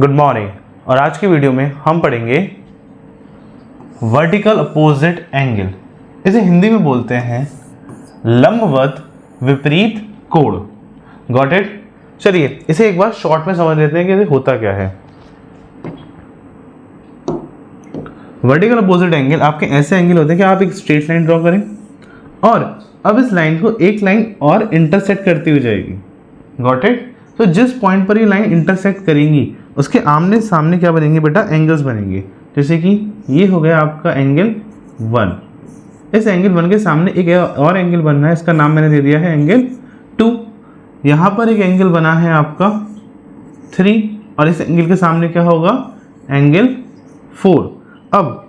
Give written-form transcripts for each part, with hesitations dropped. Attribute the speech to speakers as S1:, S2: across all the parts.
S1: Good morning. और आज की वीडियो में हम पढ़ेंगे वर्टिकल अपोजिट एंगल। इसे हिंदी में बोलते हैं लंबवत विपरीत कोण। Got it? चलिए इसे एक बार शॉर्ट में समझ लेते हैं कि ये होता क्या है। वर्टिकल अपोजिट एंगल आपके ऐसे एंगल होते हैं कि आप एक स्ट्रेट लाइन ड्रॉ करें और अब इस लाइन को एक लाइन और इंटरसेक्ट करती हुई जाएगी। Got it? तो जिस पॉइंट पर ये लाइन इंटरसेक्ट करेंगी उसके आमने सामने क्या बनेंगे बेटा? एंगल्स बनेंगे। जैसे कि ये हो गया आपका एंगल 1। इस एंगल 1 के सामने एक और एंगल बनना है, इसका नाम मैंने दे दिया है एंगल 2। यहाँ पर एक एंगल बना है आपका 3 और इस एंगल के सामने क्या होगा? एंगल 4। अब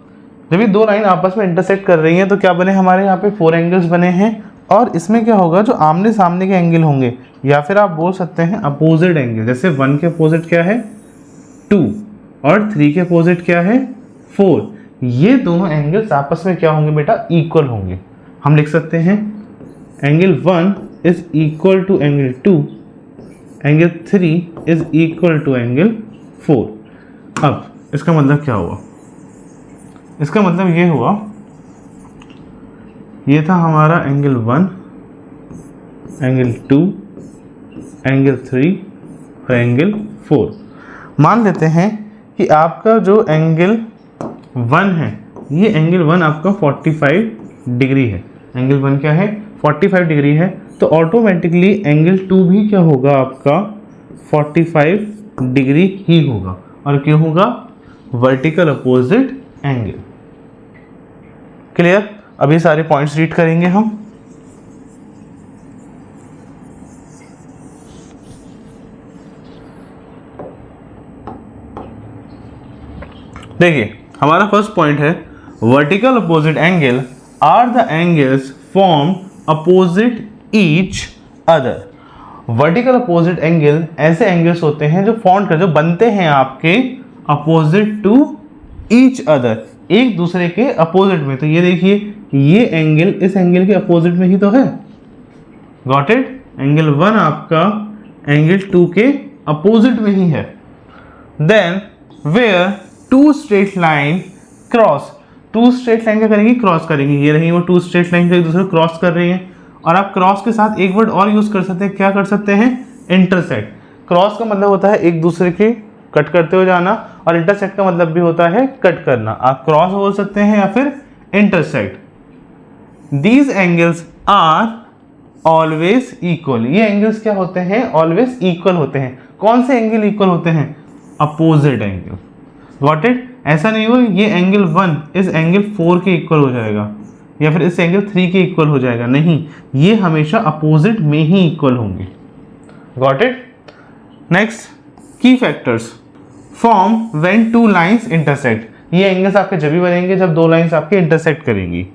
S1: जब ये दो लाइन आपस में इंटरसेक्ट कर रही हैं तो क्या बने? हमारे यहाँ पे 4 एंगल्स बने हैं और इसमें क्या होगा? जो आमने सामने के एंगल होंगे या फिर आप बोल सकते हैं अपोजिट एंगल। जैसे 1 के अपोजिट क्या है? 2 और 3 के अपोजिट क्या है? 4। ये दोनों एंगल्स आपस में क्या होंगे बेटा? इक्वल होंगे। हम लिख सकते हैं angle 1 is equal to angle 2, angle 3 is equal to angle 4। अब इसका मतलब क्या हुआ? इसका मतलब ये हुआ, ये था हमारा एंगल 1, एंगल 2, एंगल 3 और एंगल 4। मान लेते हैं कि आपका जो एंगल 1 है, ये एंगल 1 आपका 45 डिग्री है। एंगल 1 क्या है? 45 डिग्री है। तो ऑटोमेटिकली एंगल 2 भी क्या होगा? आपका 45 डिग्री ही होगा। और क्यों होगा? Vertical opposite angle. क्लियर? अभी सारे पॉइंट्स रीड करेंगे हम। देखिए हमारा फर्स्ट पॉइंट है vertical opposite angle are the angles form opposite each other. Vertical opposite angle ऐसे एंगल्स होते हैं जो बनते हैं आपके अपोजिट टू ईच अदर, एक दूसरे के अपोजिट में। तो ये देखिए, ये एंगल इस एंगल के अपोजिट में ही तो है। Got it? एंगल 1 आपका एंगल 2 के अपोजिट में ही है। Then where two straight line cross, two straight line क्या करेंगी? क्रॉस करेंगी। ये रही वो टू स्ट्रेट लाइन जो एक दूसरे को क्रॉस कर रही हैं। और आप क्रॉस के साथ एक वर्ड और यूज कर सकते हैं। क्या कर सकते हैं? इंटरसेक्ट। क्रॉस का मतलब होता है एक दूसरे के कट करते हुए जाना और इंटरसेक्ट का मतलब भी होता है कट करना। आप क्रॉस बोल सकते हैं या फिर intersect. These angles are always equal. ये एंगल्स क्या होते हैं? ऑलवेज इक्वल होते हैं। कौन से एंगल इक्वल होते हैं? Opposite angle. Got it? ऐसा नहीं हो ये एंगल 1 इस एंगल 4 के इक्वल हो जाएगा या फिर इस एंगल 3 के इक्वल हो जाएगा। नहीं, ये हमेशा अपोजिट में ही इक्वल होंगे। Got it? नेक्स्ट, की factors form when two lines intersect. ये एंगल्स आपके जब भी बनेंगे जब दो लाइंस आपके इंटरसेक्ट करेंगी।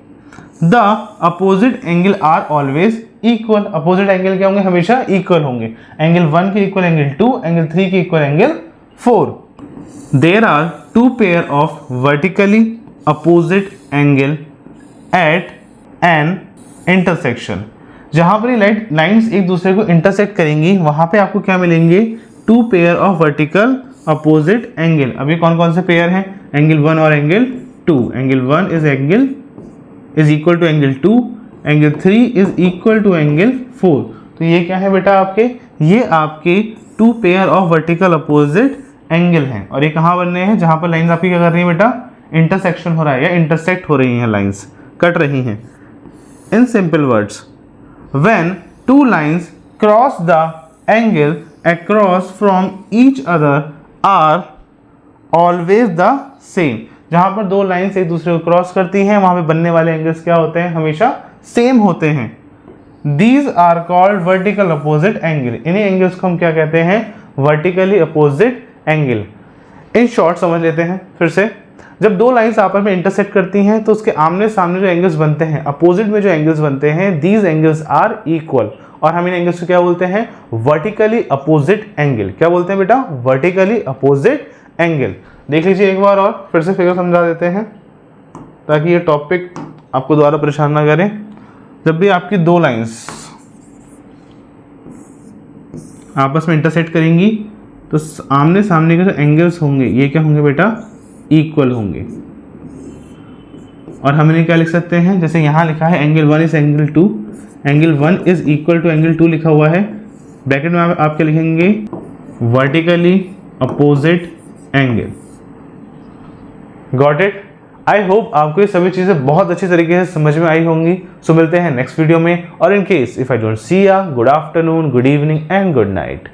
S1: The opposite angle are always equal. Opposite angle क्या होंगे? हमेशा इक्वल होंगे। एंगल 1 के इक्वल एंगल 2, एंगल 3 के equal angle 4। There are two pair of vertically opposite angle at an intersection। जहां पर ये लाइन्स एक दूसरे को इंटरसेक्ट करेंगी वहां पे आपको क्या मिलेंगे? Two pair of vertical opposite angle. अभी कौन कौन से पेयर हैं? एंगल 1 और angle 2। Angle 1 is equal to angle 2, angle 3 is equal to angle 4। तो ये क्या है बेटा? ये आपके two pair of vertical opposite angle हैं। और ये कहाँ बन रहे हैं? जहां पर लाइंस आपकी क्या कर रही है बेटा? इंटरसेक्शन हो रहा है या इंटरसेक्ट हो रही हैं, लाइंस कट रही हैं। In simple words, when two lines cross the angle across from each other are always the same. जहां पर दो लाइंस एक दूसरे को क्रॉस करती हैं वहां पे बनने वाले एंगल्स क्या होते हैं? हमेशा सेम होते हैं। These are called vertical opposite angle. इन्हीं एंगल्स को हम क्या कहते हैं? Vertically opposite angle. In short समझ लेते हैं फिर से। जब दो लाइंस आपस में इंटरसेक्ट करती हैं तो उसके आमने सामने जो एंगल्स बनते हैं, अपोजिट में जो एंगल्स बनते हैं, दीज एंगल्स आर इक्वल। और हम इन एंगल्स को क्या बोलते हैं? Vertically opposite angle. क्या बोलते हैं बेटा? Vertically opposite angle. देख लीजिए एक बार और फिर से फिगर समझा देते हैं ताकि ये टॉपिक आपको दोबारा परेशान ना करें। जब भी आपकी दो लाइंस आपस में इंटरसेक्ट करेंगी तो आमने सामने के जो एंगल्स होंगे ये क्या होंगे बेटा, इक्वल होंगे। और हम इन्हें क्या लिख सकते हैं, जैसे यहाँ लिखा है angle 1 is angle 2, angle 1 is equal to angle 2 लिखा हुआ है, ब्रैकेट में आप क्या लिखेंगे, vertically opposite angle. Got it. I hope आपको ये सभी चीज़ें बहुत अच्छी तरीके से समझ में आई होंगी। सो मिलते हैं नेक्स्ट वीडियो में, और in case if I don't see ya, good afternoon, good evening and good night.